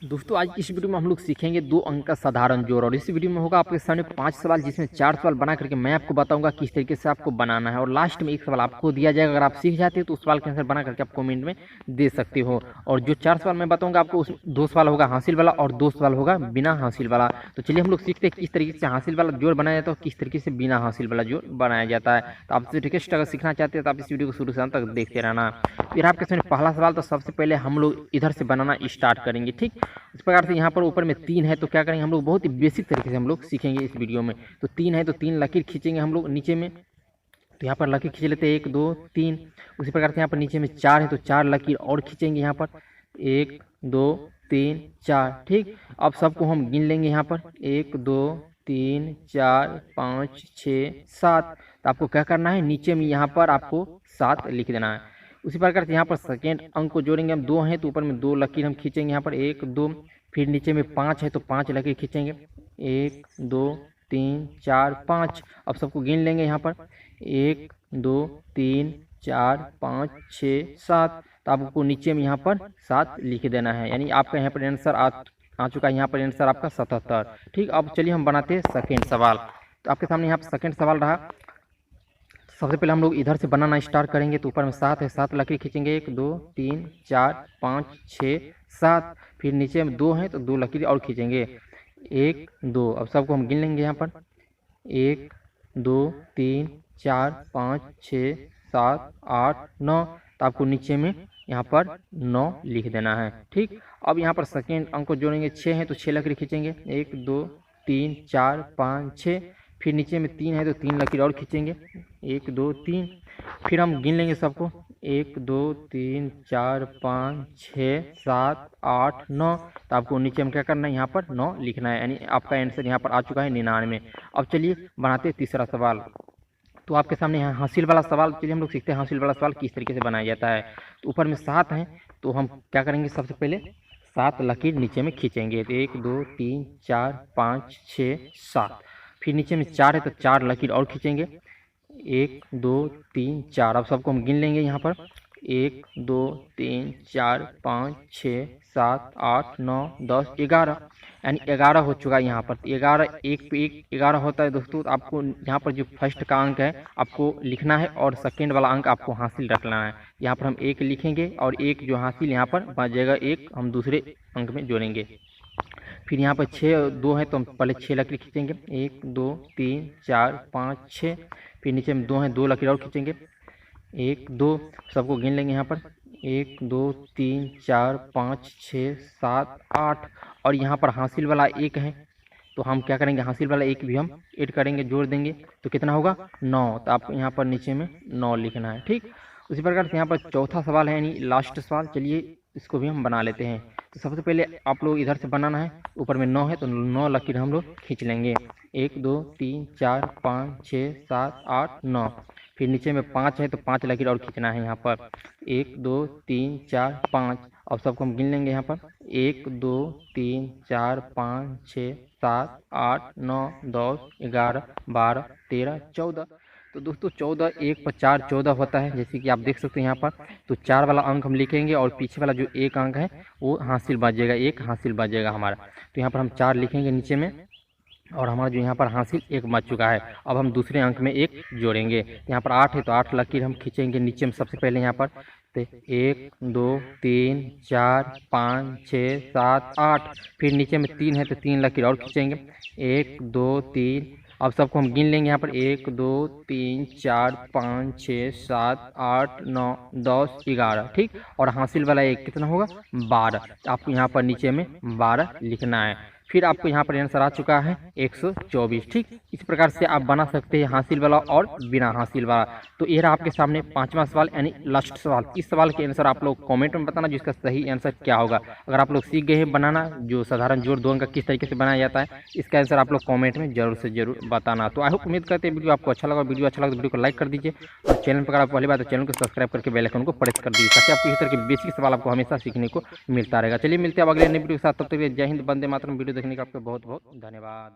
दोस्तों आज की इस वीडियो में हम लोग सीखेंगे 2 अंक का साधारण जोड़। और इस वीडियो में होगा आपके सामने 5 सवाल, जिसमें 4 सवाल बना करके मैं आपको बताऊंगा किस तरीके से आपको बनाना है। और लास्ट में एक सवाल आपको दिया जाएगा। अगर आप सीख जाते हो तो उस सवाल के आंसर बना करके आप कमेंट में दे सकते हो। और जो 4 सवाल मैं बताऊंगा आपको, उस 2 सवाल होगा हासिल वाला और 2 सवाल होगा बिना हासिल वाला। तो चलिए हम लोग सीखते हैं किस तरीके से हासिल वाला जोड़ बनाया जाता है और किस तरीके से बिना हासिल वाला जोड़ बनाया जाता है। तो आपसे रिक्वेस्ट, अगर सीखना चाहते हैं तो आप इस वीडियो को शुरू से अंत तक देखते रहना। फिर आपके सामने पहला सवाल, तो सबसे पहले हम लोग इधर से बनाना स्टार्ट करेंगे। ठीक, इस प्रकार से यहाँ पर ऊपर में 3 है, तो क्या करेंगे हम लोग, बहुत ही बेसिक तरीके से हम लोग सीखेंगे इस वीडियो में। तो 3 है तो 3 लकीर खींचेंगे हम लोग नीचे में। तो यहाँ पर लकीर खींच लेते हैं 1 2 3। उसी प्रकार से यहाँ पर नीचे में 4 है तो 4 लकीर और खींचेंगे यहाँ पर 1 2 3 4। ठीक, अब सबको हम गिन लेंगे यहाँ पर 1 2 3 4 5 6 7। तो आपको क्या करना है, नीचे में यहाँ पर आपको 7 लिख देना है। उसी प्रकार से यहाँ पर सेकेंड अंक को जोड़ेंगे हम। 2 है तो ऊपर में 2 लकीर हम खींचेंगे यहाँ पर 1 2। फिर नीचे में 5 है तो 5 लकीर खींचेंगे 1 2 3 4 5। अब सबको गिन लेंगे यहाँ पर 1 2 3 4 5 6 7। तो आपको नीचे में यहाँ पर 7 लिख देना है, यानी आपका यहाँ पर आंसर आ चुका है। यहाँ पर आंसर आपका 77। ठीक, अब चलिए हम बनाते हैं सेकेंड सवाल। तो आपके सामने यहाँ पर सेकेंड सवाल रहा। सबसे पहले हम लोग इधर से बनाना स्टार्ट करेंगे। तो ऊपर में 7 है, 7 लकीर खींचेंगे 1 2 3 4 5 6 7। फिर नीचे में 2 है तो 2 लकीर और खींचेंगे 1 2। अब सबको हम गिन लेंगे यहाँ पर 1 2 3 4 5 6 7 8 9। तो आपको नीचे में यहाँ पर 9 लिख देना है। ठीक, अब यहाँ पर सेकेंड अंक को जोड़ेंगे। 6 है तो 6 लकीर खींचेंगे 1 2 3 4 5 6। फिर नीचे में 3 है तो 3 लकीर और खींचेंगे 1 2 3। फिर हम गिन लेंगे सबको 1 2 3 4 5 6 7 8 9। तो आपको नीचे में क्या करना है, यहाँ पर 9 लिखना है, यानी आपका आंसर यहाँ पर आ चुका है 99। अब चलिए बनाते हैं तीसरा सवाल। तो आपके सामने यहाँ हासिल वाला सवाल। चलिए हम लोग सीखते हैं हासिल वाला सवाल किस तरीके से बनाया जाता है। तो ऊपर में 7 है तो हम क्या करेंगे, सबसे पहले 7 लकीर नीचे में खींचेंगे। तो 1 2 3 4 5 6 7। फिर नीचे में 4 है तो 4 लकीर और खींचेंगे 1 2 3 4। अब सबको हम गिन लेंगे यहाँ पर 1 2 3 4 5 6 7 8 9 10 11, यानी 11 हो चुका है यहाँ पर। 11 एक पे एक 11 होता है दोस्तों। तो आपको यहाँ पर जो फर्स्ट का अंक है आपको लिखना है और सेकेंड वाला अंक आपको हासिल रखना है। यहाँ पर हम 1 लिखेंगे और 1 जो हासिल यहाँ पर बच जाएगा, 1 हम दूसरे अंक में जोड़ेंगे। फिर यहाँ पर 6 2 है तो हम पहले 6 लकीर खींचेंगे 1 2 3 4 5 6। फिर नीचे में 2 है, 2 लकीर और खींचेंगे 1 2। सबको गिन लेंगे यहाँ पर 1 2 3 4 5 6 7 8। और यहाँ पर हासिल वाला 1 है तो हम क्या करेंगे, हासिल वाला 1 भी हम ऐड करेंगे, जोड़ देंगे। तो कितना होगा 9। तो आपको यहाँ पर नीचे में 9 लिखना है। ठीक, उसी प्रकार से यहाँ पर चौथा सवाल है, यानी लास्ट सवाल। चलिए इसको भी हम बना लेते हैं। तो सबसे पहले आप लोग इधर से बनाना है। ऊपर में 9 है तो 9 लकीर हम लोग खींच लेंगे 1 2 3 4 5 6 7 8 9। फिर नीचे में 5 है तो 5 लकीर और खींचना है यहाँ पर 1 2 3 4 5। अब सबको हम गिन लेंगे यहाँ पर 1 2 3 4 5 6 7 8 9 10 11 12 13 14। तो दोस्तों 14 1 पर 4 14 होता है, जैसे कि आप देख सकते हैं यहाँ पर। तो 4 वाला अंक हम लिखेंगे और पीछे वाला जो 1 अंक है वो हासिल बचेगा, 1 हासिल बचेगा हमारा। तो यहाँ पर हम 4 लिखेंगे नीचे में और हमारा जो यहाँ पर हासिल 1 बच चुका है। अब हम दूसरे अंक में 1 जोड़ेंगे। यहाँ पर 8 है तो 8 लकीर हम खींचेंगे नीचे में सबसे पहले यहाँ पर। तो 1 2 3 4 5 6 7 8। फिर नीचे में 3 है तो 3 लकीर और खींचेंगे 1 2 3। अब सबको हम गिन लेंगे यहाँ पर 1 2 3 4 5 6 7 8 9 10 11। ठीक, और हासिल वाला 1 कितना होगा 12। आपको यहाँ पर नीचे में 12 लिखना है। फिर आपको यहाँ पर आंसर आ चुका है 124। ठीक, इस प्रकार से आप बना सकते हैं हासिल वाला और बिना हासिल वाला। तो ये रहा आपके सामने पांचवा सवाल, यानी लास्ट सवाल। इस सवाल के आंसर आप लोग कमेंट में बताना जिसका सही आंसर क्या होगा। अगर आप लोग सीख गए हैं बनाना जो साधारण जोड़ 2 अंक का किस तरीके से बनाया जाता है, इसका आंसर आप लोग कमेंट में जरूर से जरूर बताना। तो आई होप, उम्मीद करते हैं वीडियो आपको अच्छा लगा। वीडियो अच्छा लगा तो वीडियो को लाइक कर दीजिए और चैनल पर अगर आप पहली बार तो चैनल को सब्सक्राइब करके बेल आइकन को प्रेस कर दीजिए, ताकि आपको इस तरह के बेसिक सवाल आपको हमेशा सीखने को मिलता रहेगा। चलिए मिलते हैं अब अगले नए वीडियो के साथ, तब तक जय हिंद, वंदे मातरम। वीडियो देखने का आपको बहुत बहुत धन्यवाद।